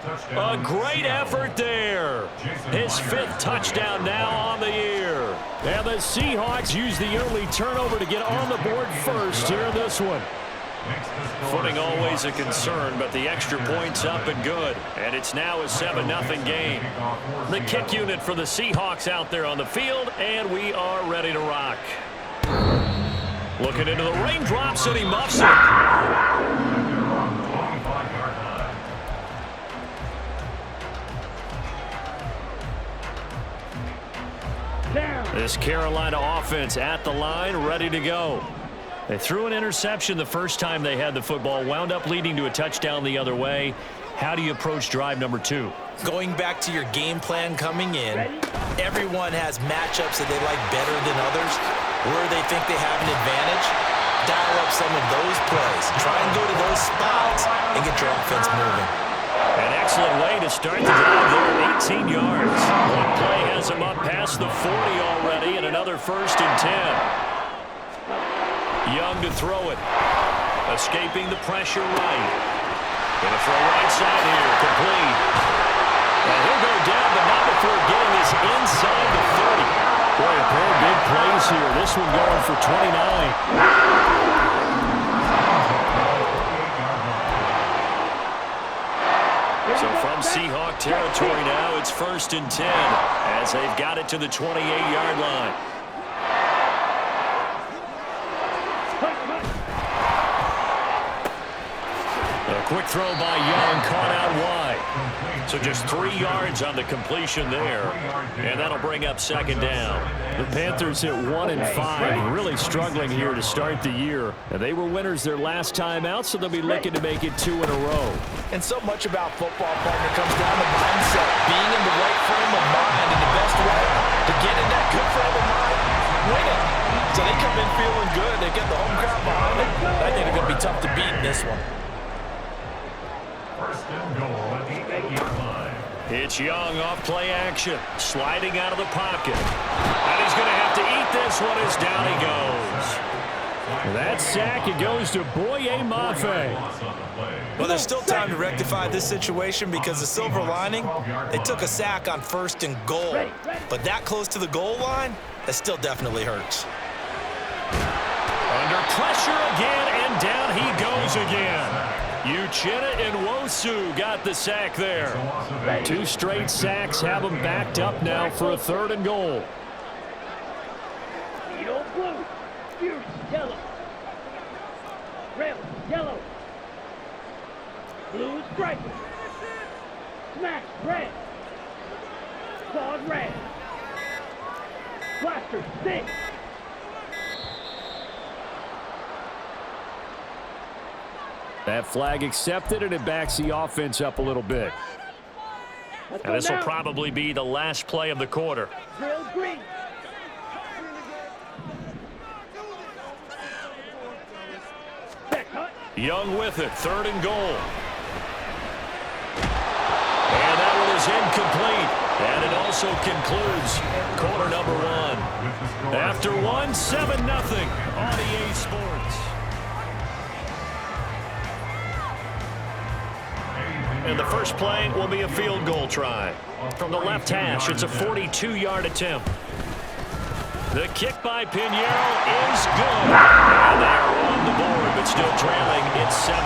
A great effort there. His 5th touchdown now on the year. And the Seahawks use the early turnover to get on the board first here in this one. Footing always a concern, but the extra point's up and good. And it's now a 7-0 game. The kick unit for the Seahawks out there on the field, and we are ready to rock. Looking into the raindrops, and he muffs it. This Carolina offense at the line, ready to go. They threw an interception the first time they had the football, wound up leading to a touchdown the other way. How do you approach drive number 2? Going back to your game plan coming in, everyone has matchups that they like better than others. Where they think they have an advantage, dial up some of those plays. Try and go to those spots and get your offense moving. An excellent way to start the drive there, 18 yards. One play has him up past the 40 already, and another 1st and 10. Young to throw it. Escaping the pressure right. Gonna throw right side here, complete. And he'll go down, but not before getting this inside the 30. Boy, a pair of big plays here. This one going for 29. So from Seahawk territory now, it's 1st and 10 as they've got it to the 28-yard line. A quick throw by Young, caught out wide. So just 3 yards on the completion there, and that'll bring up 2nd down. The Panthers at 1-5, really struggling here to start the year. And they were winners their last time out, so they'll be looking to make it 2 in a row. And so much about football, partner, comes down to mindset. Being in the right frame of mind, and the best way to get in that good frame of mind, win it. So they come in feeling good. They get the home crowd behind them. I think they're going to be tough to beat in this one. 1st and goal at the 8-yard line. It's Young off play action, sliding out of the pocket. And he's going to have to eat this one as down he goes. That sack, it goes to boyz. Well, there's still time to rectify this situation because the silver lining, they took a sack on 1st and goal. But that close to the goal line, that still definitely hurts. Under pressure again, and down he goes again. Uchenna and Wosu got the sack there. 2 straight sacks have them backed up now for a 3rd and goal. Blue, fierce yellow, red, yellow, blue stripe, smash red, clawed red, blaster stick. That flag accepted, and it backs the offense up a little bit. And this will probably be the last play of the quarter. Drill green. Young with it, 3rd and goal. And that one is incomplete. And it also concludes quarter number 1. After 7-0 on EA Sports. And the first play will be a field goal try. From the left hash, it's a 42-yard attempt. The kick by Pinheiro is good. And they're on the board, but still trailing. It's 7-3.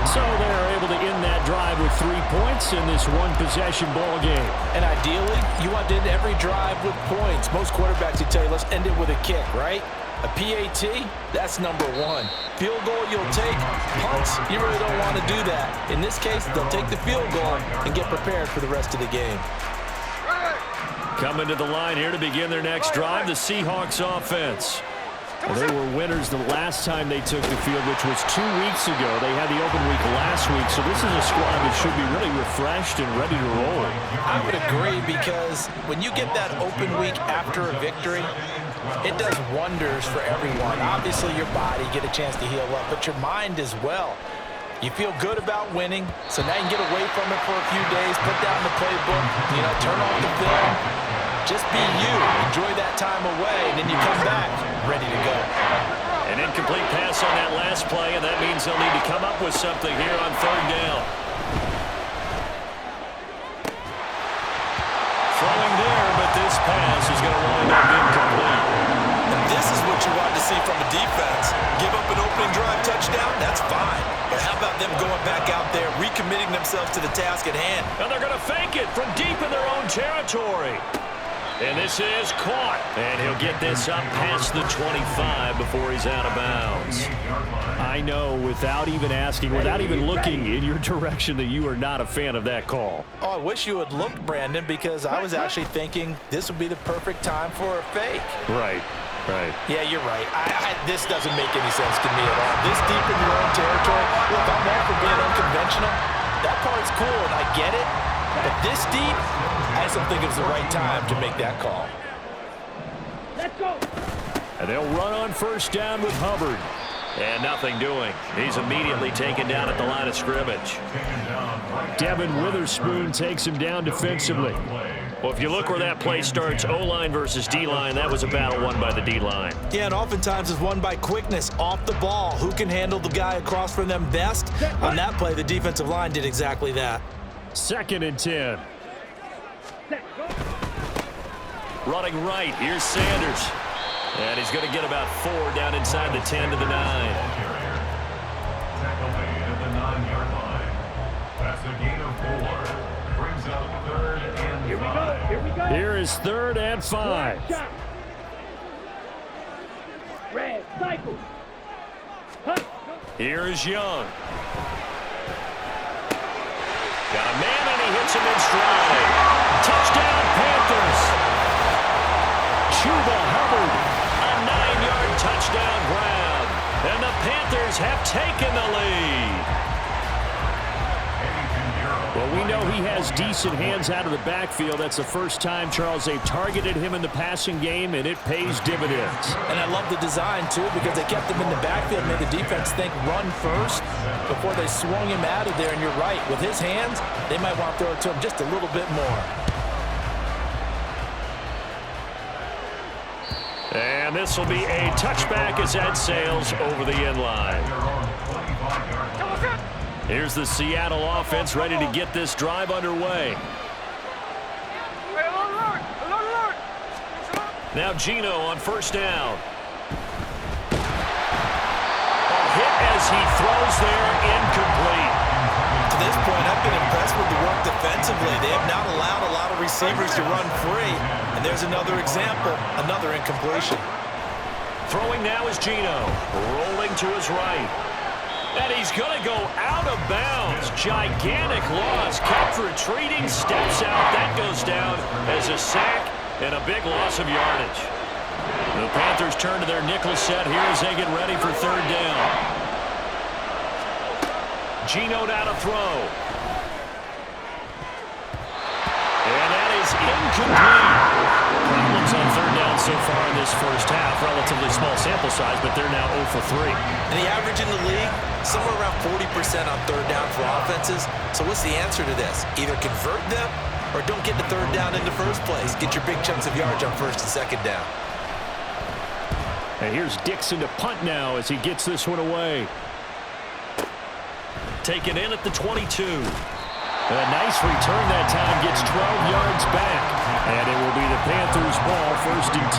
So they're able to end that drive with 3 points in this one-possession ball game. And ideally, you want to end every drive with points. Most quarterbacks will tell you, let's end it with a kick, right? A PAT, that's number 1. Field goal you'll take. Punts, you really don't want to do that. In this case, they'll take the field goal and get prepared for the rest of the game. Coming to the line here to begin their next drive, the Seahawks offense. Well, they were winners the last time they took the field, which was 2 weeks ago. They had the open week last week, so this is a squad that should be really refreshed and ready to roll. I would agree, because when you get that open week after a victory, it does wonders for everyone. Obviously, your body, get a chance to heal up, but your mind as well. You feel good about winning, so now you can get away from it for a few days, put down the playbook, turn off the film. Just be you. Enjoy that time away, and then you come back ready to go. An incomplete pass on that last play, and that means they'll need to come up with something here on 3rd down. committing themselves to the task at hand. And they're going to fake it from deep in their own territory. And this is caught. And he'll get this up past the 25 before he's out of bounds. I know, without even asking, without even looking in your direction, that you are not a fan of that call. Oh, I wish you had looked, Brandon, because I was actually thinking this would be the perfect time for a fake. Right. Yeah, you're right. This doesn't make any sense to me at all. This deep in your own territory, look, I'm all for being unconventional. That part's cool, and I get it. But this deep, I just don't think it's the right time to make that call. Let's go. And they'll run on first down with Hubbard. And nothing doing. He's immediately taken down at the line of scrimmage. Devin Witherspoon takes him down defensively. Well, if you look where that play starts, O-line versus D-line, that was a battle won by the D-line. Yeah, and oftentimes it's won by quickness off the ball. Who can handle the guy across from them best? On that play, the defensive line did exactly that. 2nd and 10. Set, go. Running right, here's Sanders. And he's going to get about 4 down inside the 10 to the 9. Tackle made at the 9-yard line. That's a gain of 4. Brings up 3rd and 5. Here we go. Here is 3rd and 5. Shot. Red, cycle. Hunt. Here is Young. Got a man and he hits him in stride. Touchdown Panthers. Chuba Hubbard. A 9-yard touchdown grab. And the Panthers have taken the lead. Well, we know he has decent hands out of the backfield. That's the first time, Charles, they've targeted him in the passing game, and it pays dividends. And I love the design, too, because they kept him in the backfield, made the defense think run first before they swung him out of there. And you're right, with his hands, they might want to throw it to him just a little bit more. And this will be a touchback as that sails over the end line. Here's the Seattle offense ready to get this drive underway. Now Geno on first down. A hit as he throws there, incomplete. To this point, I've been impressed with the work defensively. They have not allowed a lot of receivers to run free. And there's another example, another incompletion. Throwing now is Geno, rolling to his right. And he's going to go out of bounds. Gigantic loss. Kept retreating, steps out. That goes down as a sack and a big loss of yardage. The Panthers turn to their nickel set here as they get ready for 3rd down. Geno now to throw. And that is incomplete. Problems on 3rd down so far in this first half. Relatively small sample size, but they're now 0 for 3. And the average in the league, somewhere around 40% on 3rd down for offenses. So what's the answer to this? Either convert them or don't get the 3rd down in the first place. Get your big chunks of yards on 1st and 2nd down. And here's Dixon to punt now as he gets this one away. Taken in at the 22. A nice return that time, gets 12 yards back. And it will be the Panthers' ball, 1st and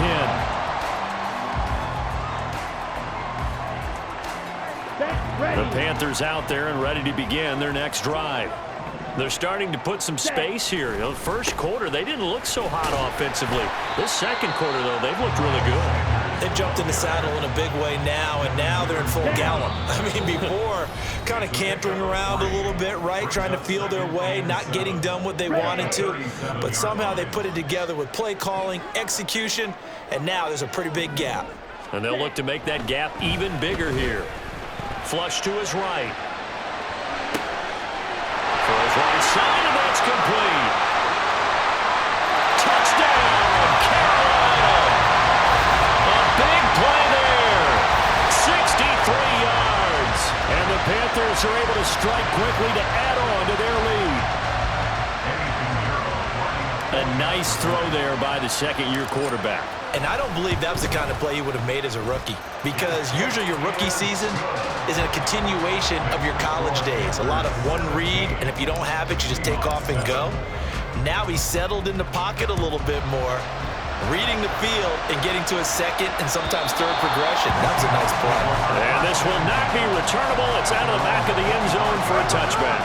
10. The Panthers out there and ready to begin their next drive. They're starting to put some space here. You know, the first quarter, they didn't look so hot offensively. This second quarter, though, they've looked really good. They've jumped in the saddle in a big way now, and now they're in full gallop. I mean, before, kind of cantering around a little bit, right, trying to feel their way, not getting done what they wanted to. But somehow they put it together with play calling, execution, and now there's a pretty big gap. And they'll look to make that gap even bigger here. Flush to his right. For his right side, and that's complete. Touchdown, Carolina. A big play there. 63 yards. And the Panthers are able to strike quickly to add on to their lead. A nice throw there by the second-year quarterback. And I don't believe that was the kind of play he would have made as a rookie, because usually your rookie season is a continuation of your college days. A lot of one read, and if you don't have it, you just take off and go. Now he's settled in the pocket a little bit more, reading the field and getting to his 2nd and sometimes 3rd progression. That was a nice play. And this will not be returnable. It's out of the back of the end zone for a touchback.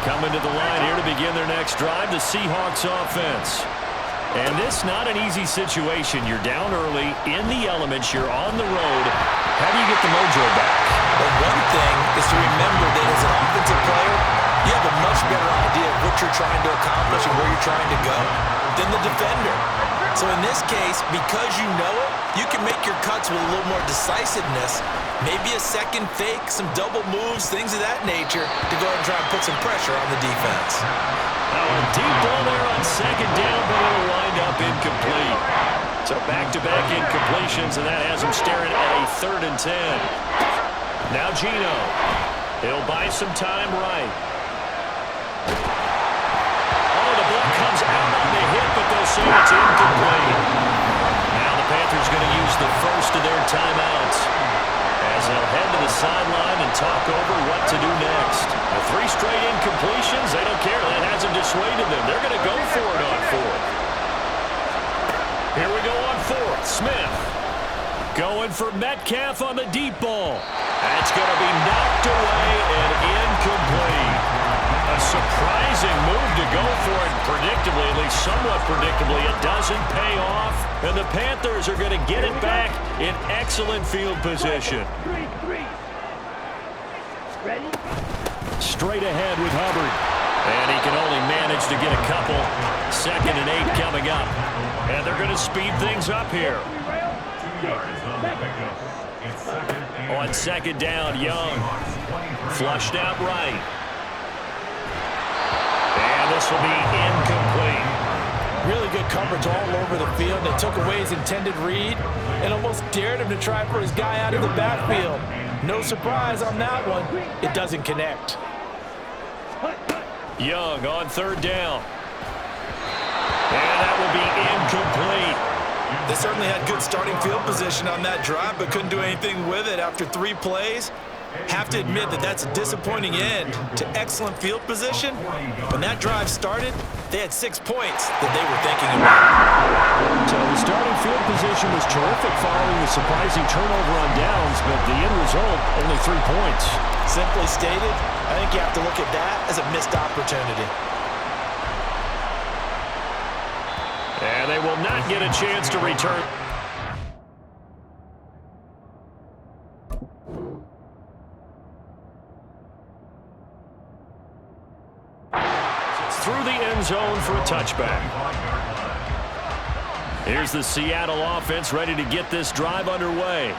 Coming to the line here to begin their next drive, the Seahawks offense. And this not an easy situation. You're down early, in the elements, you're on the road. How do you get the mojo back? Well, one thing is to remember that as an offensive player, you have a much better idea of what you're trying to accomplish and where you're trying to go than the defender. So in this case, because you know it, you can make your cuts with a little more decisiveness, maybe a second fake, some double moves, things of that nature, to go ahead and try and put some pressure on the defense. Now a deep ball there on second down, but it'll wind up incomplete. So back-to-back incompletions, and that has him staring at a 3rd and 10. Now Gino. He'll buy some time right. Oh, the ball comes out on the hit, but they'll say it's incomplete. Now the Panthers going to use the first of their timeouts as they'll head to the sideline and talk over what to do next. The 3 straight incompletions, they don't care. That hasn't dissuaded them. They're going to go for it on 4th. Here we go on 4th. Smith going for Metcalf on the deep ball. That's going to be knocked away and incomplete. A surprising move to go for it predictably, at least somewhat predictably. It doesn't pay off, and the Panthers are going to get it back in excellent field position. 3-3. Ready? Straight ahead with Hubbard. And he can only manage to get a couple. 2nd and 8 coming up. And they're going to speed things up here. 2 yards on the pickup. It's 2nd and On 2nd down, Young. Flushed out right. And this will be incomplete. Really good coverage all over the field. They took away his intended read and almost dared him to try for his guy out of the backfield. No surprise on that one. It doesn't connect. Young on 3rd down. And that will be incomplete. They certainly had good starting field position on that drive, but couldn't do anything with it after 3 plays. Have to admit that that's a disappointing end to excellent field position. When that drive started, they had 6 points that they were thinking about. So the starting field position was terrific following the surprising turnover on downs, but the end result, only 3 points. Simply stated, I think you have to look at that as a missed opportunity. And they will not get a chance to return. It's through the end zone for a touchback. Here's the Seattle offense ready to get this drive underway.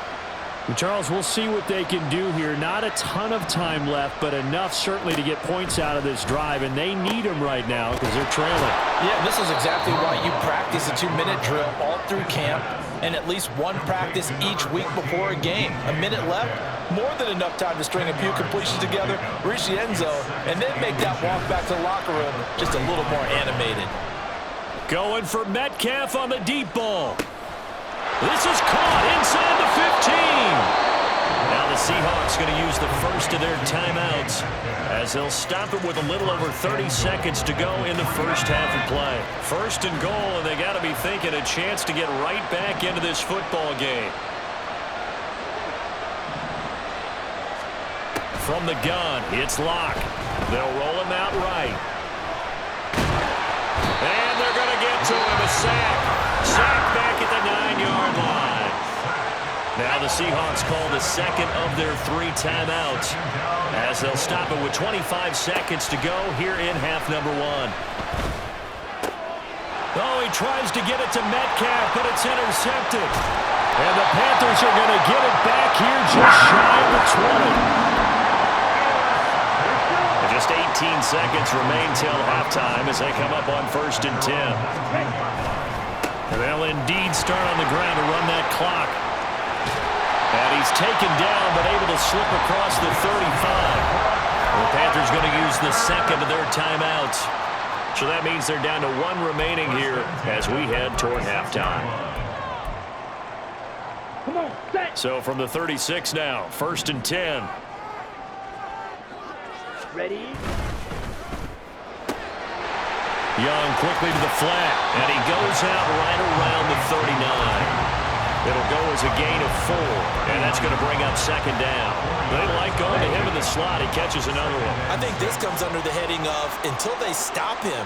Charles, we'll see what they can do here. Not a ton of time left, but enough certainly to get points out of this drive, and they need them right now because they're trailing. Yeah, this is exactly why you practice a 2-minute drill all through camp and at least one practice each week before a game. A minute left, more than enough time to string a few completions together, reach the end zone, and then make that walk back to the locker room just a little more animated. Going for Metcalf on the deep ball. This is caught inside the 15. Now the Seahawks going to use the first of their timeouts as they'll stop it with a little over 30 seconds to go in the first half of play. 1st and goal, and they got to be thinking a chance to get right back into this football game. From the gun, it's Locke. They'll roll him out right. And they're going to get to him, a sack. Sack back at the 9-yard line. Now the Seahawks call the 2nd of their 3 timeouts as they'll stop it with 25 seconds to go here in half number 1. Oh, he tries to get it to Metcalf, but it's intercepted. And the Panthers are going to get it back here just shy of the 20. Just 18 seconds remain till halftime as they come up on 1st and 10. They'll indeed start on the ground to run that clock. And he's taken down but able to slip across the 35. The Panthers going to use the 2nd of their timeouts. So that means they're down to 1 remaining here as we head toward halftime. Come on, set. So from the 36 now, 1st and 10. Ready? Young quickly to the flat, and he goes out right around the 39. It'll go as a gain of 4, and that's going to bring up second down. They like going to him in the slot. He catches another one. I think this comes under the heading of until they stop him,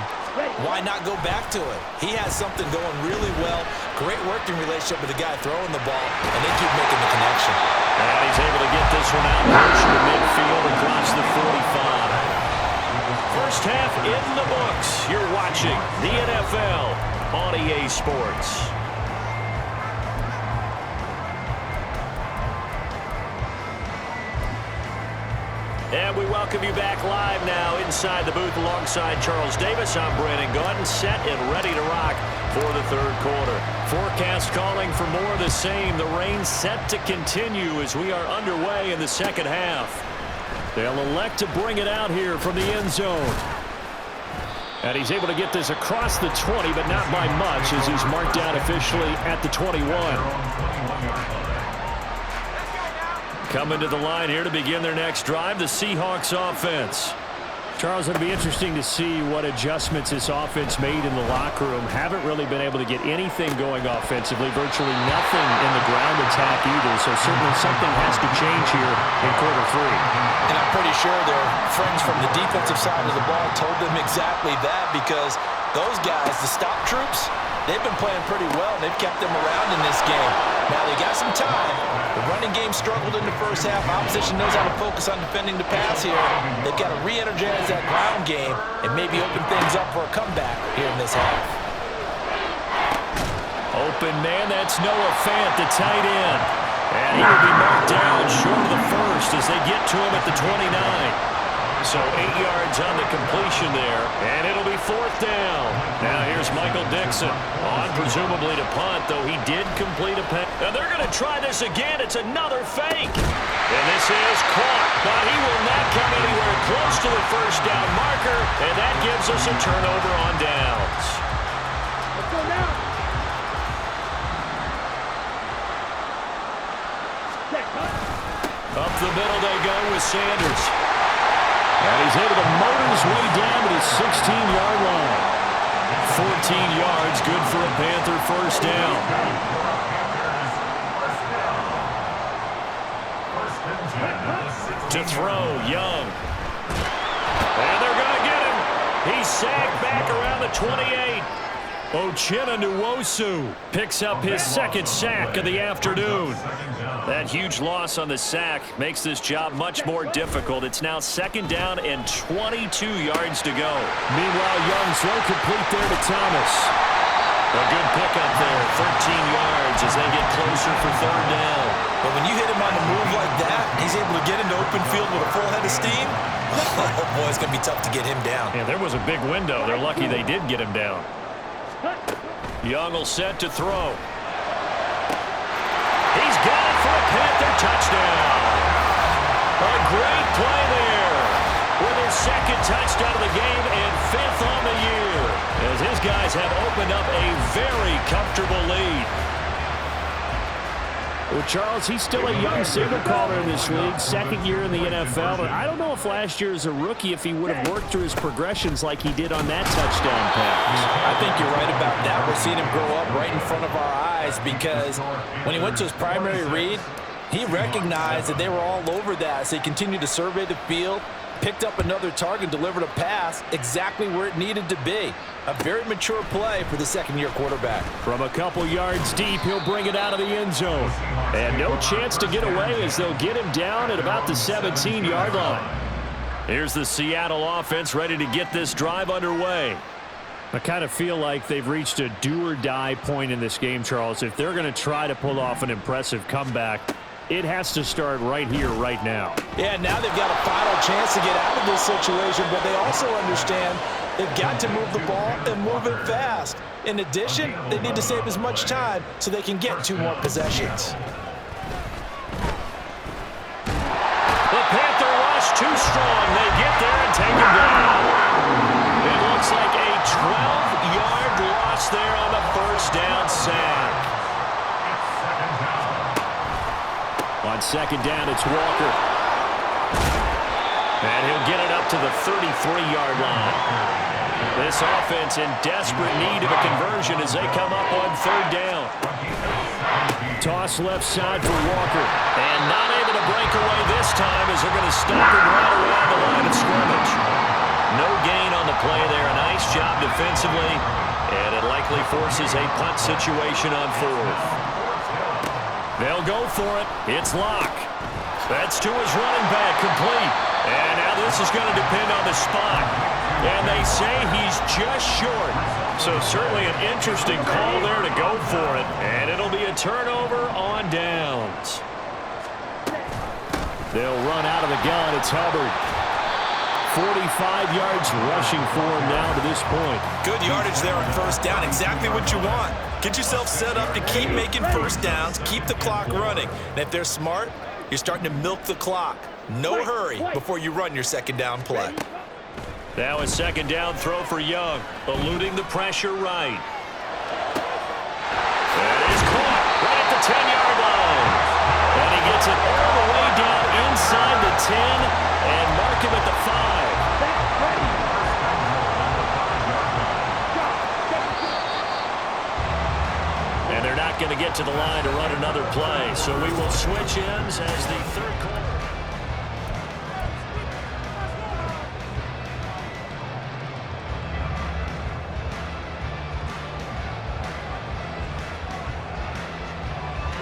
why not go back to it? He has something going really well, great working relationship with the guy throwing the ball, and they keep making the connection. And he's able to get this one out motion to midfield across the 45. First half in the books. You're watching the NFL on EA Sports. And we welcome you back live now inside the booth alongside Charles Davis. I'm Brandon Gordon, set and ready to rock for the third quarter. Forecast calling for more of the same. The rain set to continue as we are underway in the second half. They'll elect to bring it out here from the end zone. And he's able to get this across the 20, but not by much as he's marked down officially at the 21. Coming to the line here to begin their next drive, the Seahawks offense. Charles, it'll be interesting to see what adjustments this offense made in the locker room. Haven't really been able to get anything going offensively, virtually nothing in the ground attack either, so certainly something has to change here in quarter 3. And I'm pretty sure their friends from the defensive side of the ball told them exactly that, because those guys, the stop troops, they've been playing pretty well. They've kept them around in this game. Now they got some time. The running game struggled in the first half. Opposition knows how to focus on defending the pass here. They've got to re-energize that ground game and maybe open things up for a comeback here in this half. Open man, that's Noah Fant, the tight end. And he will be marked down short of the first as they get to him at the 29. So 8 yards on the completion there, and it'll be fourth down. Now here's Michael Dixon on presumably to punt, though he did complete a pass. Now they're going to try this again. It's another fake. And this is caught, but he will not come anywhere close to the first down marker, and that gives us a turnover on downs. Let's go now. Up the middle they go with Sanders. And he's able to motor his way down to the 16-yard line. 14 yards, good for a Panther first down. To throw, Young. And they're going to get him. He's sagged back around the 28. Uchenna Nwosu picks up his second sack of the afternoon. That huge loss on the sack makes this job much more difficult. It's now second down and 22 yards to go. Meanwhile, Young throw complete there to Thomas. A good pickup there, 13 yards as they get closer for third down. But when you hit him on the move like that, he's able to get into open field with a full head of steam. Oh, boy, it's going to be tough to get him down. Yeah, there was a big window. They're lucky they did get him down. Young will set to throw. He's got it for a Panther touchdown. A great play there with his second touchdown of the game and 5th on the year, as his guys have opened up a very comfortable lead. Well, Charles, he's still a young signal caller in this league, second year in the NFL. And I don't know if last year as a rookie, if he would have worked through his progressions like he did on that touchdown pass. I think you're right about that. We're seeing him grow up right in front of our eyes, because when he went to his primary read, he recognized that they were all over that. So he continued to survey the field, picked up another target, delivered a pass exactly where it needed to be. A very mature play for the second-year quarterback. From a couple yards deep, he'll bring it out of the end zone. And no chance to get away as they'll get him down at about the 17-yard line. Here's the Seattle offense ready to get this drive underway. I kind of feel like they've reached a do-or-die point in this game, Charles. If they're going to try to pull off an impressive comeback, it has to start right here, right now. Yeah, now they've got a final chance to get out of this situation, but they also understand they've got to move the ball and move it fast. In addition, they need to save as much time so they can get 2 more possessions. The Panther rush too strong. They get there and take him down. It looks like a 12-yard loss there on the first down sack. On second down, it's Walker. And he'll get it up to the 33-yard line. This offense in desperate need of a conversion as they come up on third down. Toss left side for Walker. And not able to break away this time as they're going to stop him right around the line of scrimmage. No gain on the play there. A nice job defensively. And it likely forces a punt situation on fourth. They'll go for it. It's Locke. That's to his running back, complete. And now this is going to depend on the spot. And they say he's just short. So certainly an interesting call there to go for it. And it'll be a turnover on downs. They'll run out of the gun. It's Hubbard. 45 yards rushing for him now to this point. Good yardage there on first down. Exactly what you want. Get yourself set up to keep making first downs, keep the clock running. And if they're smart, you're starting to milk the clock. No hurry before you run your second down play. Now a second down throw for Young, eluding the pressure right. That is caught right at the 10-yard line. And he gets it all the way down inside the 10 and mark him at the 5. And they're not going to get to the line to run another play. So we will switch ends as the third quarter.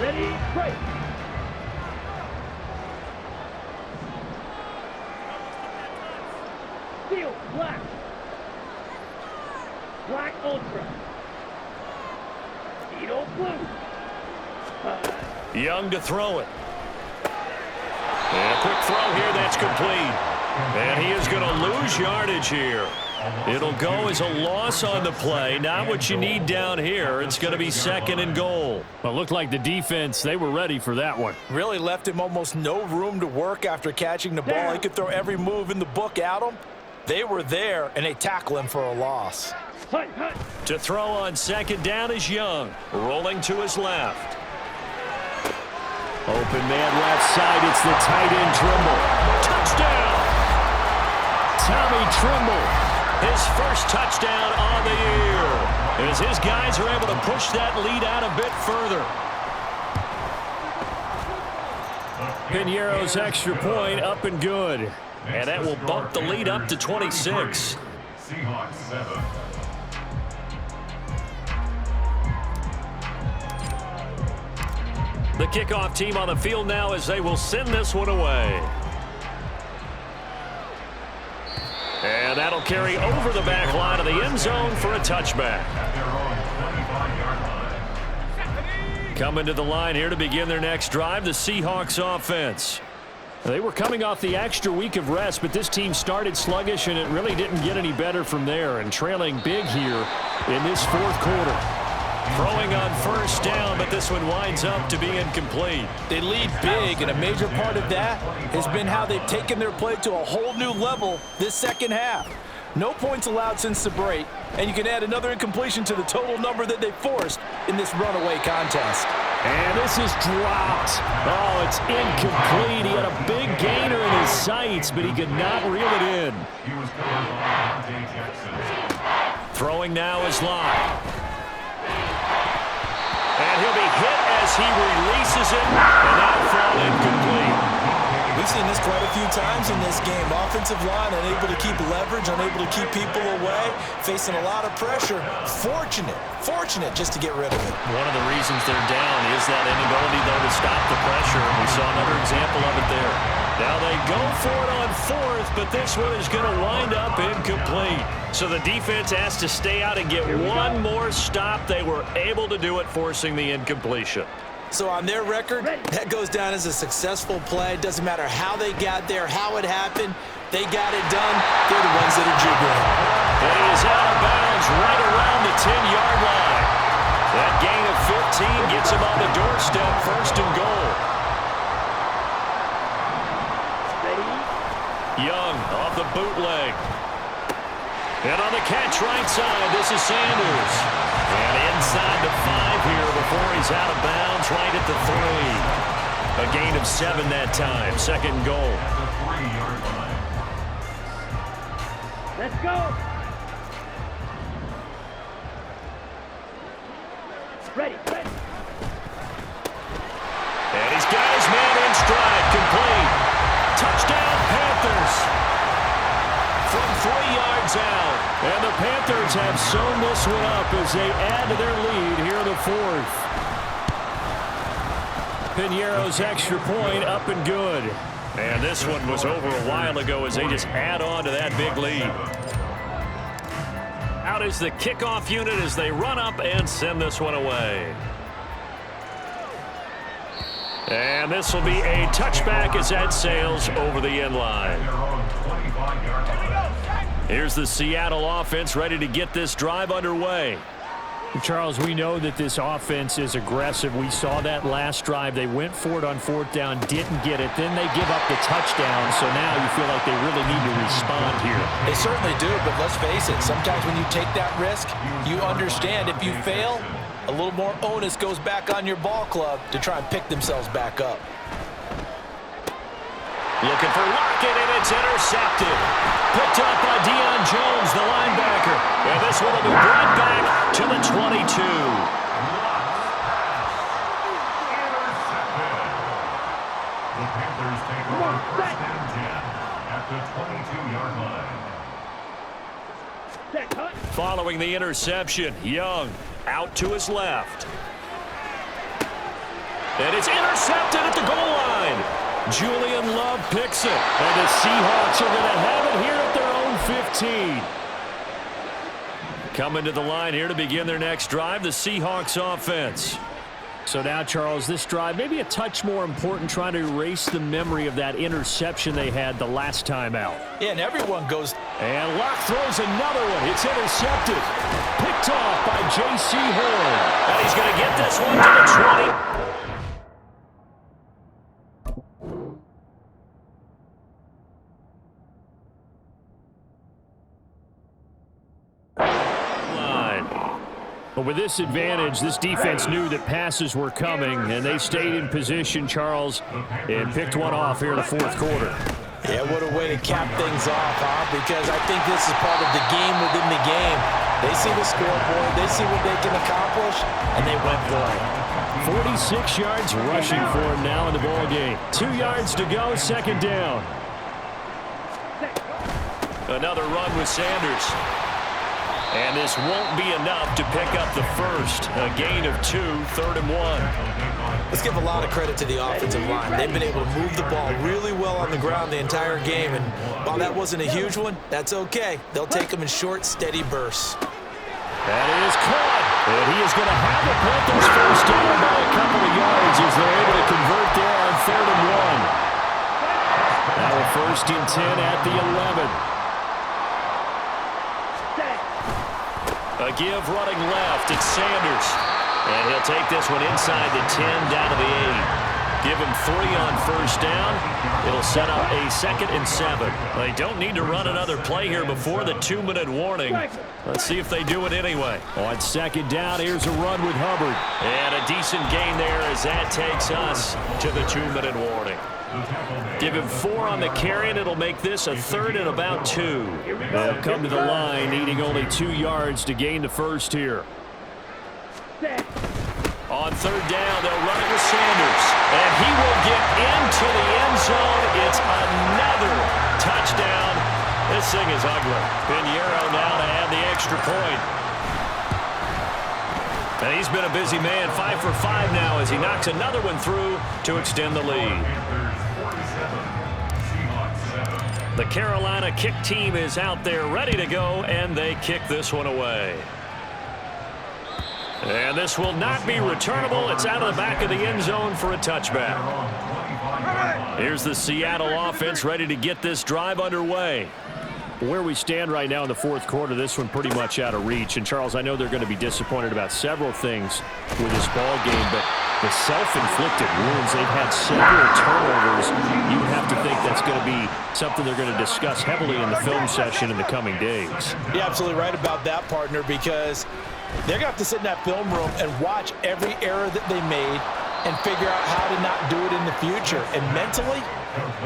Ready, break. Steel, black. Black ultra. Steel blue. Young to throw it. And a quick throw here, that's complete. And he is going to lose yardage here. It'll go as a loss on the play. Not what you need down here. It's going to be second and goal. Well, it looked like the defense, they were ready for that one. Really left him almost no room to work after catching the ball. He could throw every move in the book at him. They were there, and they tackle him for a loss. To throw on second down is Young. Rolling to his left. Open man left side. It's the tight end Trimble. Touchdown! Tommy Trimble. His first touchdown on the year. As his guys are able to push that lead out a bit further. Piñeiro's extra point up and good. And that will bump the lead up to 26. Seahawks 7. The kickoff team on the field now as they will send this one away. And that'll carry over the back line of the end zone for a touchback. Coming to the line here to begin their next drive, the Seahawks offense. They were coming off the extra week of rest, but this team started sluggish, and it really didn't get any better from there, and trailing big here in this fourth quarter. Throwing on first down, but this one winds up to be incomplete. They lead big, and a major part of that has been how they've taken their play to a whole new level this second half. No points allowed since the break, and you can add another incompletion to the total number that they forced in this runaway contest. And this is dropped. Oh, it's incomplete. He had a big gainer in his sights, but he could not reel it in. He was covered by Dante Jackson. Throwing now is Locke. And he'll be hit as he releases it, and that'll fall incomplete. We've seen this quite a few times in this game. Offensive line unable to keep leverage, unable to keep people away, facing a lot of pressure. Fortunate just to get rid of it. One of the reasons they're down is that inability, though, to stop the pressure. We saw another example of it there. Now they go for it on fourth, but this one is going to wind up incomplete. So the defense has to stay out and get one more stop. They were able to do it, forcing the incompletion. So on their record, that goes down as a successful play. Doesn't matter how they got there, how it happened. They got it done. They're the ones that are jubilant. And he is out of bounds right around the 10-yard line. That gain of 15 gets him on the doorstep, first and goal. Young off the bootleg. And on the catch right side, this is Sanders. And inside the 5 here before he's out of bounds, right at the 3. A gain of 7 that time, second goal. At the 3-yard line. Let's go. Ready. yards out. And the Panthers have sewn this one up as they add to their lead here in the fourth. Piñeiro's extra point up and good. And this one was over a while ago as they just add on to that big lead. Out is the kickoff unit as they run up and send this one away. And this will be a touchback as that sails over the end line. Here's the Seattle offense ready to get this drive underway. Charles, we know that this offense is aggressive. We saw that last drive. They went for it on fourth down, didn't get it. Then they give up the touchdown. So now you feel like they really need to respond here. They certainly do, but let's face it. Sometimes when you take that risk, you understand if you fail, a little more onus goes back on your ball club to try and pick themselves back up. Looking for Lockett, and it's intercepted. Picked up by Deion Jones, the linebacker. And this one will be brought back to the 22. The Panthers take over first and 10 at the 22-yard line. Following the interception, Young out to his left. And it's intercepted at the goal line. Julian Love picks it, and the Seahawks are going to have it here at their own 15. Coming to the line here to begin their next drive, the Seahawks offense. So now, Charles, this drive maybe a touch more important, trying to erase the memory of that interception they had the last time out. Yeah, and everyone goes. And Locke throws another one. It's intercepted. Picked off by J.C. Horn. And he's going to get this one to the 20. But with this advantage, this defense knew that passes were coming, and they stayed in position, Charles, and picked one off here in the fourth quarter. Yeah, what a way to cap things off, huh? Because I think this is part of the game within the game. They see the scoreboard, they see what they can accomplish, and they went for it. 46 yards rushing for him now in the ball game. 2 yards to go, second down. Another run with Sanders. And this won't be enough to pick up the first. A gain of 2, 3rd and 1. Let's give a lot of credit to the offensive line. They've been able to move the ball really well on the ground the entire game. And while that wasn't a huge one, that's okay. They'll take them in short, steady bursts. That is caught. And he is going to have the Panthers first down by a couple of yards as they're able to convert there on 3rd and 1. Now a 1st and 10 at the 11. A give running left. It's Sanders. And he'll take this one inside the 10 down to the 8. Give him 3 on 1st down. It'll set up a 2nd and 7. They don't need to run another play here before the 2-minute warning. Let's see if they do it anyway. On 2nd down, here's a run with Hubbard. And a decent gain there as that takes us to the 2-minute warning. Give him 4 on the carry, and it'll make this a 3rd and about 2. They'll come to the line, needing only 2 yards to gain the first here. On 3rd down, they'll run it with Sanders. And he will get into the end zone. It's another touchdown. This thing is ugly. Piñeiro now to add the extra point. And he's been a busy man, 5 for 5 now as he knocks another one through to extend the lead. The Carolina kick team is out there ready to go, and they kick this one away. And this will not be returnable. It's out of the back of the end zone for a touchback. Here's the Seattle offense ready to get this drive underway. Where we stand right now in the fourth quarter, this one pretty much out of reach. And, Charles, I know they're going to be disappointed about several things with this ball game, but the self-inflicted wounds, they've had several turnovers. You have to think that's going to be something they're going to discuss heavily in the film session in the coming days. You're absolutely right about that, partner, because they're going to have to sit in that film room and watch every error that they made and figure out how to not do it in the future. And mentally,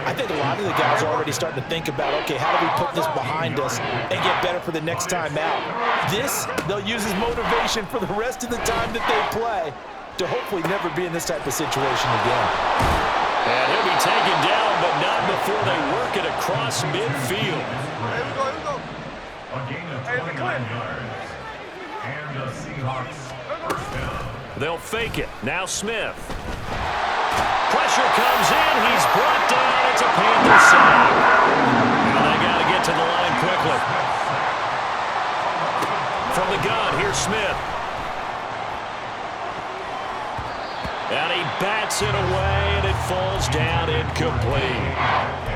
I think a lot of the guys are already starting to think about, okay, how do we put this behind us and get better for the next time out? This, they'll use as motivation for the rest of the time that they play to hopefully never be in this type of situation again. And he'll be taken down, but not before they work it across midfield. A gain of 29 yards. And the Seahawks first down. They'll fake it. Now Smith. Pressure comes in. He's brought down. It's a Panthers sack. Now they got to get to the line quickly. From the gun, here's Smith. And he bats it away, and it falls down incomplete.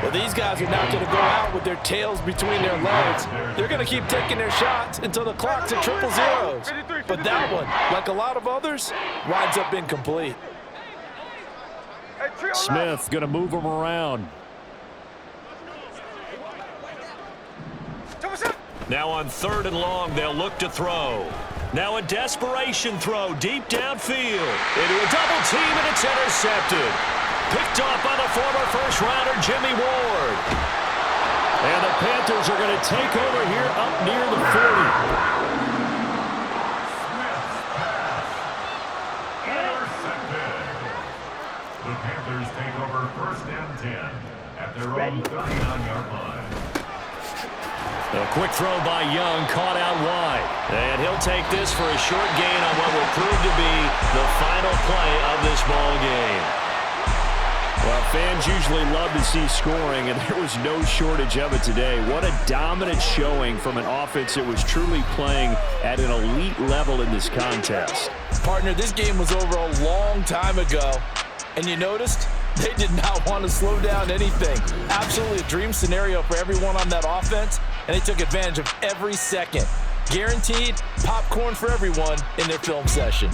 Well, these guys are not going to go out with their tails between their legs. They're going to keep taking their shots until the clock's at 000. But that one, like a lot of others, winds up incomplete. Smith going to move him around. Now on 3rd and long, they'll look to throw. Now a desperation throw deep downfield. Into a double team, and it's intercepted. Picked off by the former first-rounder Jimmy Ward. And the Panthers are going to take over here up near the 40. Intercepted. The Panthers take over 1st and 10 at their own 39-yard line. A quick throw by Young, caught out wide. And he'll take this for a short gain on what will prove to be the final play of this ball game. Well, fans usually love to see scoring, and there was no shortage of it today. What a dominant showing from an offense that was truly playing at an elite level in this contest. Partner, this game was over a long time ago, and you noticed they did not want to slow down anything. Absolutely a dream scenario for everyone on that offense, and they took advantage of every second. Guaranteed popcorn for everyone in their film session.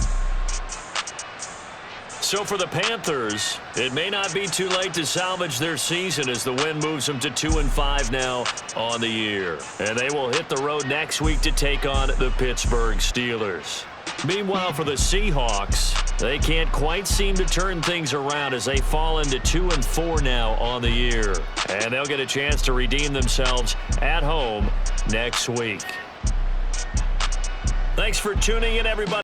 So for the Panthers, it may not be too late to salvage their season as the win moves them to 2-5 now on the year. And they will hit the road next week to take on the Pittsburgh Steelers. Meanwhile, for the Seahawks, they can't quite seem to turn things around as they fall into 2-4 now on the year. And they'll get a chance to redeem themselves at home next week. Thanks for tuning in, everybody.